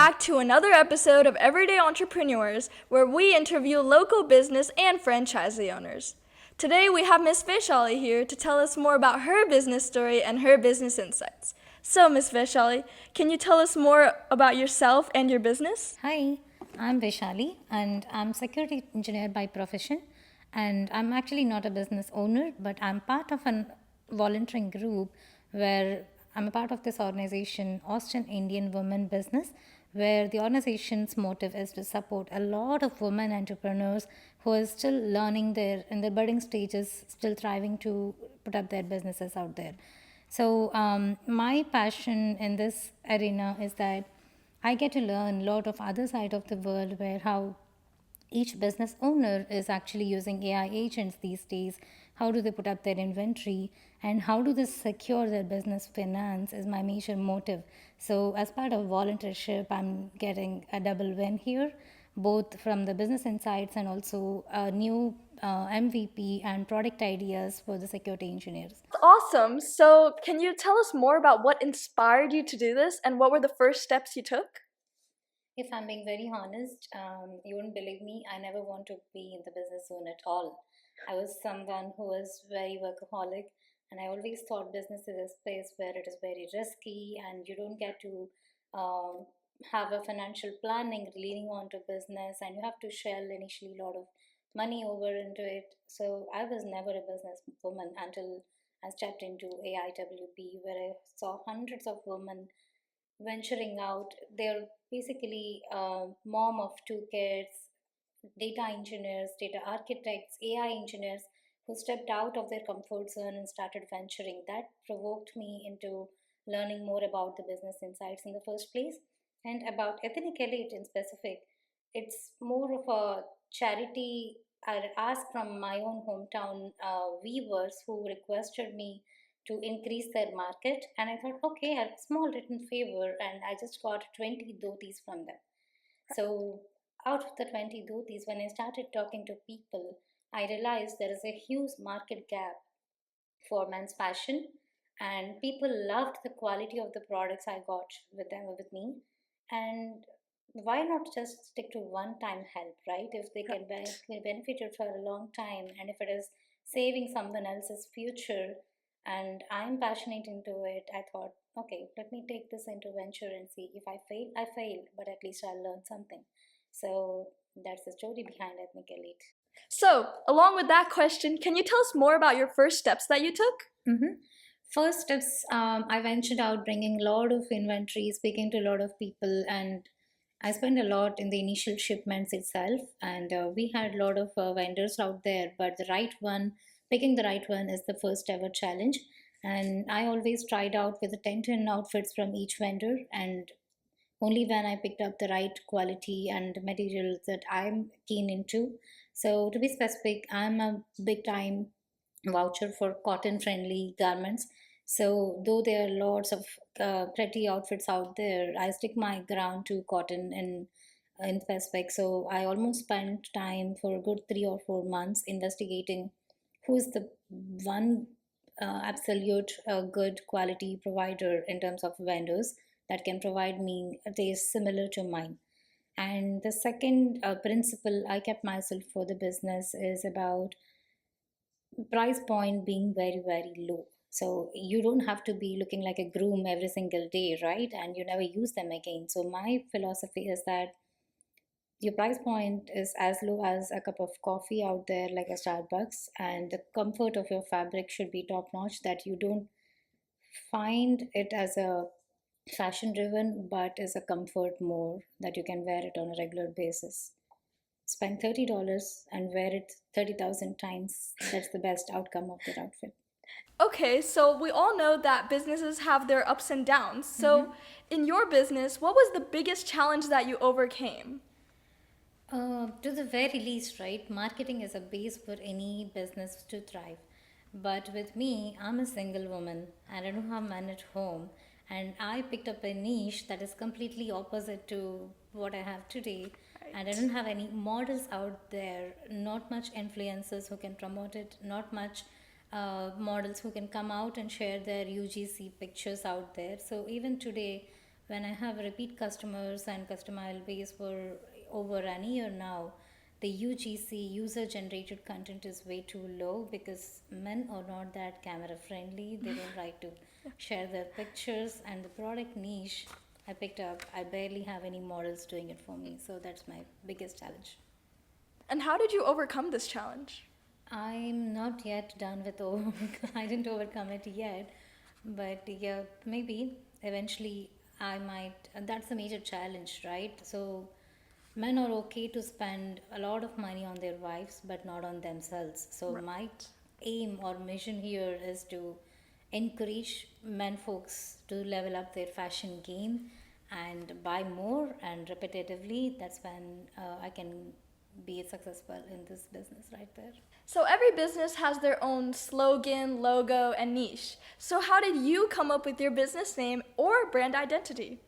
back to another episode of Everyday Entrepreneurs, where we interview local business and franchisee owners. Today we have Miss Vaishali here to tell us more about her business story and her business insights. So, Miss Vaishali, can you tell us more about yourself and your business? Hi, I'm Vaishali and I'm security engineer by profession, and I'm actually not a business owner, but I'm part of a volunteering group where I'm a part of this organization, Austin Indian Women Business, where the organization's motive is to support a lot of women entrepreneurs who are still learning their in the budding stages, still thriving to put up their businesses out there. So my passion in this arena is that I get to learn a lot of other side of the world where how each business owner is actually using AI agents these days. How do they put up their inventory and how do they secure their business finance is my major motive. So as part of volunteership, I'm getting a double win here, both from the business insights and also a new MVP and product ideas for the security engineers. Awesome. So, can you tell us more about what inspired you to do this and what were the first steps you took? If I'm being very honest, you wouldn't believe me. I never want to be in the business zone at all. I was someone who was very workaholic, and I always thought business is a space where it is very risky and you don't get to um, have a financial planning leading on to business, and you have to shell initially a lot of money over into it. So I was never a business woman until I stepped into AIWP, where I saw hundreds of women venturing out. They're basically a mom of two kids, data engineers, data architects, AI engineers who stepped out of their comfort zone and started venturing. That provoked me into learning more about the business insights in the first place and about Ethnic Elite in specific. It's more of a charity. I asked from my own hometown weavers who requested me to increase their market, and I thought, okay, a small written favor, and I just got 20 dhotis from them. So, out of the 20 dhotis, when I started talking to people, I realized there is a huge market gap for men's fashion, and people loved the quality of the products I got with me. And why not just stick to one time help, right? If they can be benefited for a long time, and if it is saving someone else's future, and I'm passionate into it, I thought, okay, let me take this into venture and see. If I fail, I fail, but at least I'll learn something. So that's the story behind Ethnic Elite. So, along with that question, can you tell us more about your first steps that you took? Mm-hmm. First steps, I ventured out bringing a lot of inventory, speaking to a lot of people, and I spent a lot in the initial shipments itself. And we had a lot of vendors out there, but picking the right one is the first ever challenge. And I always tried out with the 10 outfits from each vendor, and only when I picked up the right quality and materials that I'm keen into. So, to be specific, I'm a big time voucher for cotton friendly garments. So, though there are lots of pretty outfits out there, I stick my ground to cotton in specific. So, I almost spent time for a good 3 or 4 months investigating who is the one absolute good quality provider in terms of vendors that can provide me a taste similar to mine. And the second principle I kept myself for the business is about price point being very, very low. So you don't have to be looking like a groom every single day, right? And you never use them again. So my philosophy is that your price point is as low as a cup of coffee out there, like a Starbucks, and the comfort of your fabric should be top notch, that you don't find it as a fashion driven, but as a comfort more that you can wear it on a regular basis. Spend $30 and wear it 30,000 times. That's the best outcome of that outfit. Okay, so we all know that businesses have their ups and downs. Mm-hmm. So, in your business, what was the biggest challenge that you overcame? To the very least, right? Marketing is a base for any business to thrive. But with me, I'm a single woman and I don't have men at home. And I picked up a niche that is completely opposite to what I have today. And I Right. don't have any models out there, not much influencers who can promote it, not much models who can come out and share their UGC pictures out there. So even today, when I have repeat customers and customer base for over an year now, the UGC, user generated content, is way too low because men are not that camera friendly. They don't like to share their pictures, and the product niche I picked up, I barely have any models doing it for me. So that's my biggest challenge. And how did you overcome this challenge? I'm not yet done with I didn't overcome it yet, but yeah, maybe eventually I might. And that's a major challenge, right? So men are okay to spend a lot of money on their wives, but not on themselves. So my Right. aim or mission here is to encourage men folks to level up their fashion game and buy more and repetitively. That's when I can be successful in this business right there. So every business has their own slogan, logo, and niche. So how did you come up with your business name or brand identity?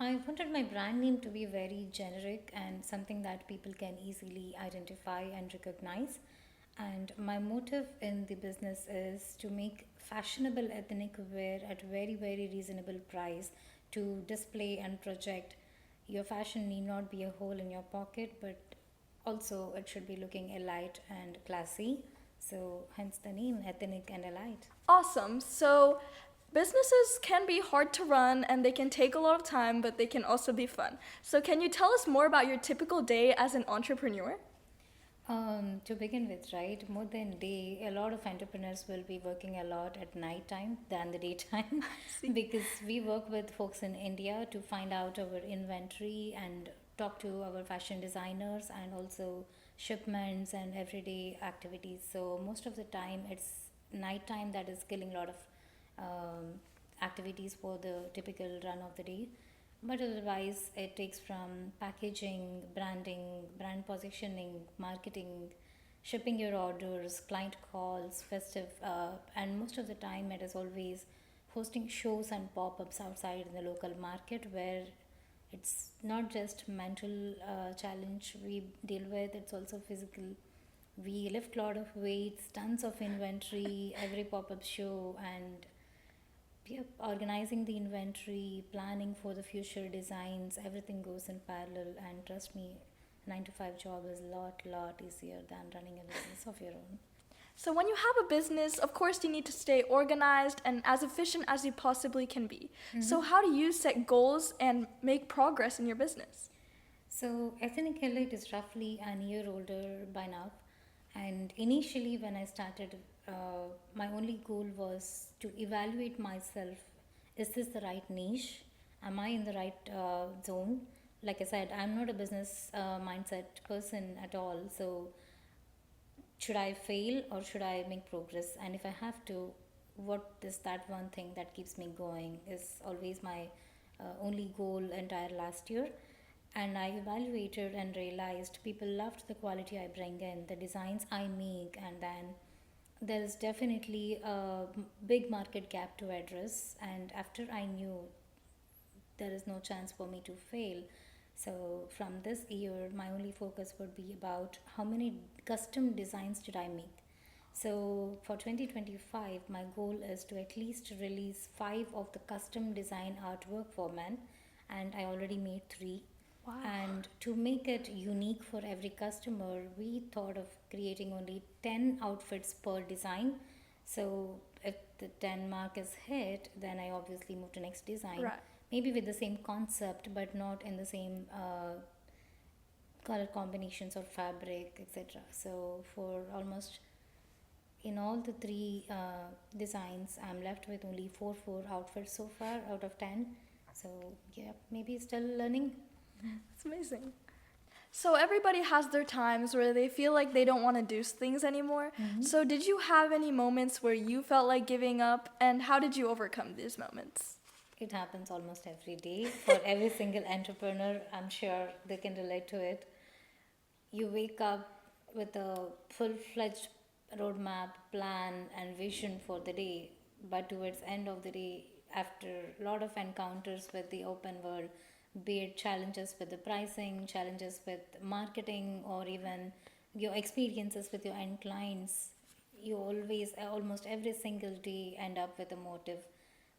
I wanted my brand name to be very generic and something that people can easily identify and recognize. And my motive in the business is to make fashionable ethnic wear at very, very reasonable price to display and project. Your fashion need not be a hole in your pocket, but also it should be looking elite and classy. So hence the name ethnic and elite. Awesome. So businesses can be hard to run and they can take a lot of time, but they can also be fun. So can you tell us more about your typical day as an entrepreneur? To begin with, right, more than day, a lot of entrepreneurs will be working a lot at night time than the daytime See. because we work with folks in India to find out our inventory and talk to our fashion designers and also shipments and everyday activities. So most of the time it's night time that is killing a lot of um, activities for the typical run of the day, but otherwise it takes from packaging, branding, brand positioning, marketing, shipping your orders, client calls, festive, and most of the time it is always hosting shows and pop-ups outside in the local market where it's not just mental challenge we deal with, it's also physical. We lift a lot of weights, tons of inventory every pop-up show, and yep, organizing the inventory, planning for the future designs, everything goes in parallel. And trust me, 9 to 5 job is lot easier than running a business of your own. So when you have a business, of course you need to stay organized and as efficient as you possibly can be. So how do you set goals and make progress in your business? So Ethnic Elite is roughly an year older by now, and initially when I started, my only goal was to evaluate myself. Is this the right niche? Am I in the right zone? Like I said, I'm not a business mindset person at all. So should I fail or should I make progress? And if I have to, what is that one thing that keeps me going is always my only goal entire last year. And I evaluated and realized people loved the quality I bring in, the designs I make, and then there is definitely a big market gap to address. And after I knew there is no chance for me to fail. So from this year, my only focus would be about how many custom designs did I make. So for 2025, my goal is to at least release 5 of the custom design artwork for men, and I already made 3. Wow. And to make it unique for every customer, we thought of creating only 10 outfits per design. So if the 10 mark is hit, then I obviously move to next design. Right. Maybe with the same concept, but not in the same color combinations or fabric, etc. So for almost in all the 3 designs, I'm left with only 4 outfits so far out of 10. So yeah, maybe still learning. It's amazing. So everybody has their times where they feel like they don't want to do things anymore. So did you have any moments where you felt like giving up and how did you overcome these moments? It happens almost every day for every single entrepreneur. I'm sure they can relate to it. You wake up with a full-fledged roadmap, plan, and vision for the day, but towards end of the day, after a lot of encounters with the open world, be it challenges with the pricing, challenges with marketing, or even your experiences with your end clients, you always, almost every single day, end up with a motive.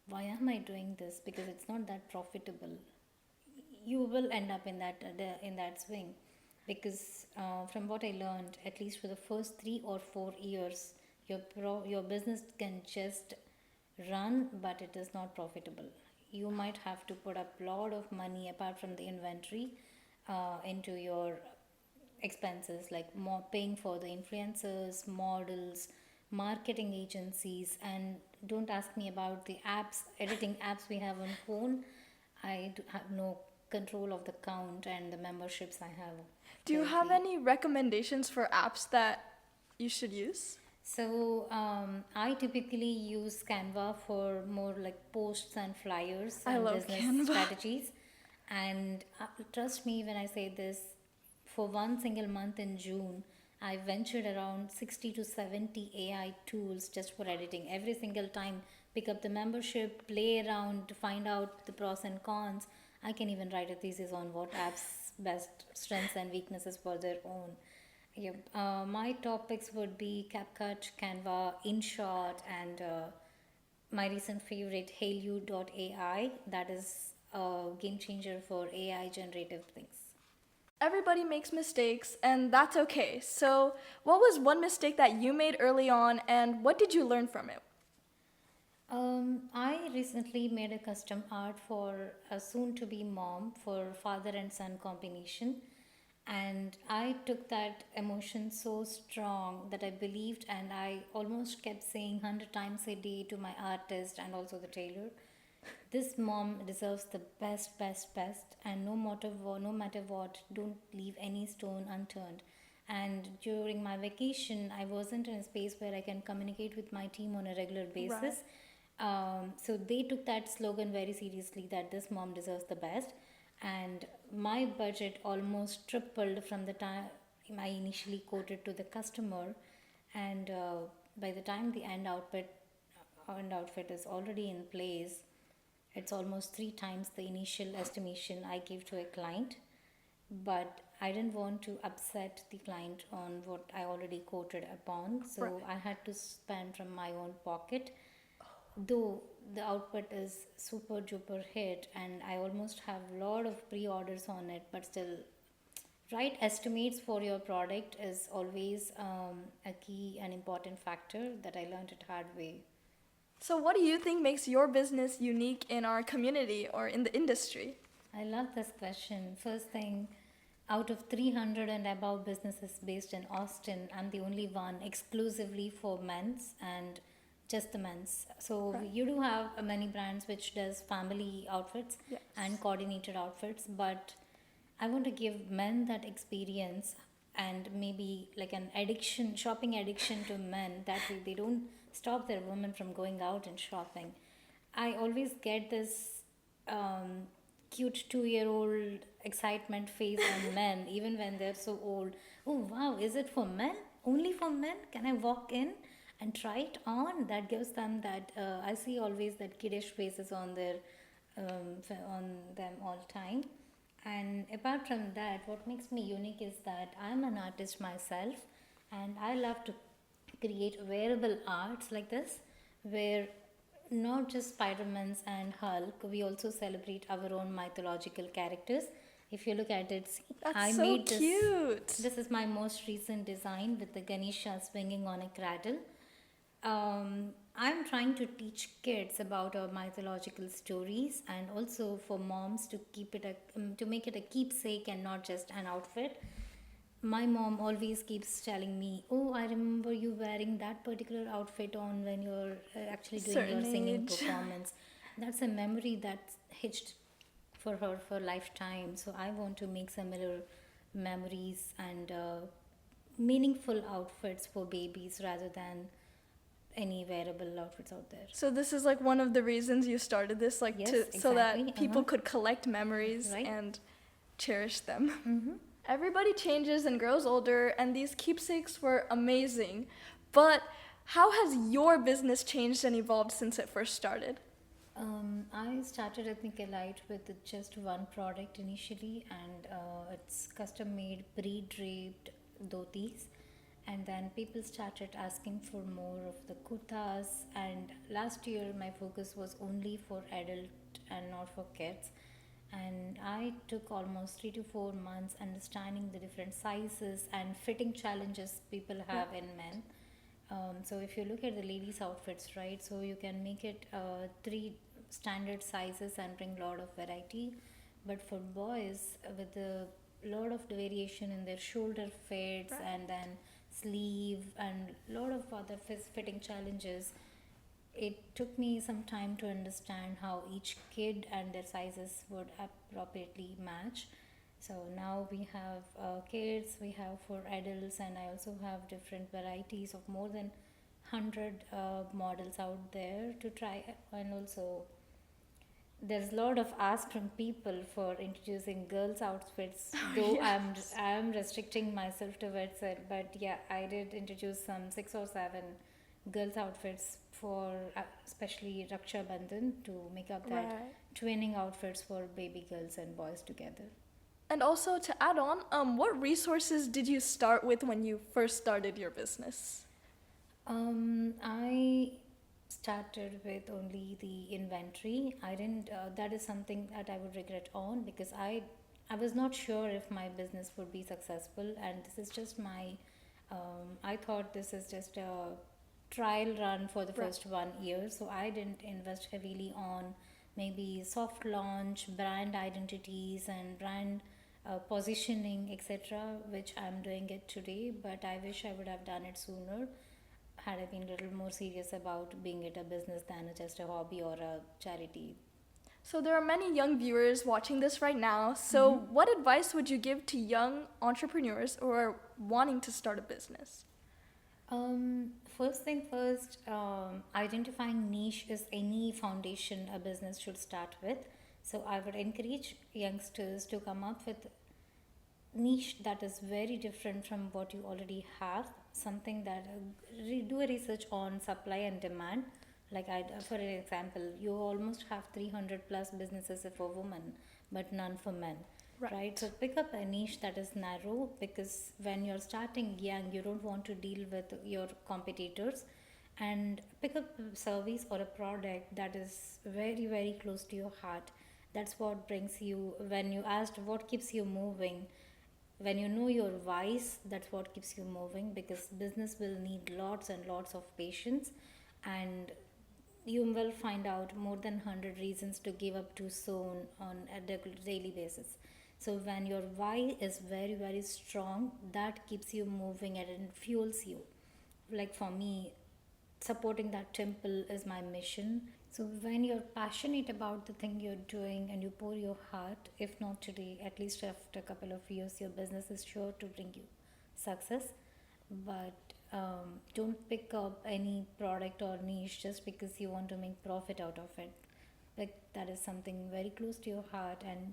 why am I doing this? Because it's not that profitable. You will end up in that swing, because from what I learned, at least for the first 3 or 4 years, your business can just run, but it is not profitable. You might have to put up a lot of money apart from the inventory into your expenses, like more paying for the influencers, models, marketing agencies. And don't ask me about the apps, editing apps we have on phone. I have no control of the count and the memberships I have Do you have currently. any recommendations for apps that you should use? So I typically use Canva for more like posts and flyers I and love business Canva. strategies. And trust me when I say this, for one single month in June, I ventured around 60 to 70 AI tools just for editing. Every single time, pick up the membership, play around to find out the pros and cons. I can even write a thesis on what apps best strengths and weaknesses for their own. Yep. My topics would be CapCut, Canva, InShot, and my recent favorite, HailU.ai. That is a game changer for AI generative things. Everybody makes mistakes, and that's okay. So, what was one mistake that you made early on, and what did you learn from it? I recently made a custom art for a soon to be mom for father and son combination. And I took that emotion so strong that I believed, and I almost kept saying 100 times a day to my artist and also the tailor, this mom deserves the best, best, best, and no matter what, don't leave any stone unturned. And during my vacation, I wasn't in a space where I can communicate with my team on a regular Right. basis. So they took that slogan very seriously, that this mom deserves the best. And my budget almost tripled from the time I initially quoted to the customer. And by the time the end outfit is already in place, it's almost 3 times the initial estimation I gave to a client. But I didn't want to upset the client on what I already quoted upon, Right. so I had to spend from my own pocket. Though the output is super duper hit, and I almost have a lot of pre-orders on it, but still, right estimates for your product is always a key and important factor that I learned it hard way. So, what do you think makes your business unique in our community or in the industry? I love this question. First thing, out of 300 and above businesses based in Austin, I'm the only one exclusively for men's and just the men's. So Right. you do have many brands which does family outfits Yes. and coordinated outfits, but I want to give men that experience, and maybe like an addiction, shopping addiction to men. That way they don't stop their women from going out and shopping. I always get this um, cute 2-year-old excitement face on men, even when they're so old. Oh wow, is it for men? Only for men? Can I walk in and try it on? That gives them that. I see always that kiddish faces on their on them all time. And apart from that, what makes me unique is that I'm an artist myself, and I love to create wearable arts like this, where not just Spider-Man's and Hulk, we also celebrate our own mythological characters. If you look at it, see, That's I so made this. cute. This is my most recent design with the Ganesha swinging on a cradle. I'm trying to teach kids about our mythological stories, and also for moms to to make it a keepsake and not just an outfit. My mom always keeps telling me, "Oh, I remember you wearing that particular outfit on when you're actually doing your Certain singing age. performance." That's a memory that's hitched for her for lifetime. So I want to make similar memories and meaningful outfits for babies rather than any wearable outfits out there. So this is like one of the reasons you started this, like Yes, to so exactly. that people could collect memories Right. and cherish them. Mm-hmm. Everybody changes and grows older, and these keepsakes were amazing. But how has your business changed and evolved since it first started? I started at Nicolite with just one product initially, and it's custom made pre draped dhotis. And then people started asking for more of the kurtas, and last year my focus was only for adult and not for kids. And I took almost 3 to 4 months understanding the different sizes and fitting challenges people have in men. So if you look at the ladies outfits, right, so you can make it three standard sizes and bring a lot of variety. But for boys, with a lot of variation in their shoulder fits Right. and then sleeve and lot of other fitting challenges, it took me some time to understand how each kid and their sizes would appropriately match. So now we have kids, we have for adults, and I also have different varieties of more than 100 models out there to try. And also there's a lot of ask from people for introducing girls outfits, though Yes. I'm restricting myself towards it. But yeah, I did introduce some 6 or 7 girls outfits for especially Raksha Bandhan to make up that Right. twinning outfits for baby girls and boys together. And also to add on, what resources did you start with when you first started your business? I started with only the inventory. I didn't. That is something that I would regret on, because I was not sure if my business would be successful, and this is just my. I thought this is just a trial run for the Right. first 1 year, so I didn't invest heavily on maybe soft launch, brand identities, and brand positioning, etc., which I'm doing it today. But I wish I would have done it sooner had I been a little more serious about being it a business than just a hobby or a charity. So there are many young viewers watching this right now. So Mm-hmm. what advice would you give to young entrepreneurs who are wanting to start a business? First thing first, identifying niche is any foundation a business should start with. So I would encourage youngsters to come up with niche that is very different from what you already have, something that do a research on supply and demand. Like for an example, you almost have 300 plus businesses for women but none for men, right? So Right. pick up a niche that is narrow, because when you're starting young you don't want to deal with your competitors, and pick up a service or a product that is very very close to your heart. That's what brings you, when you asked what keeps you moving, when you know your whys, that's what keeps you moving, because business will need lots and lots of patience, and you will find out more than 100 reasons to give up too soon on a daily basis. So when your why is very very strong, that keeps you moving and it fuels you. Like for me, supporting that temple is my mission. So when you're passionate about the thing you're doing and you pour your heart, if not today, at least after a couple of years, your business is sure to bring you success. But don't pick up any product or niche just because you want to make profit out of it. Like that is something very close to your heart, and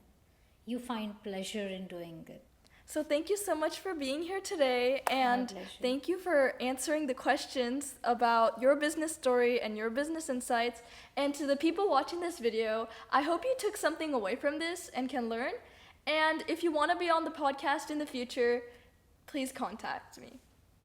you find pleasure in doing it. So thank you so much for being here today, My and pleasure. thank you for answering the questions about your business story and your business insights. And to the people watching this video, I hope you took something away from this and can learn. And if you want to be on the podcast in the future, please contact me.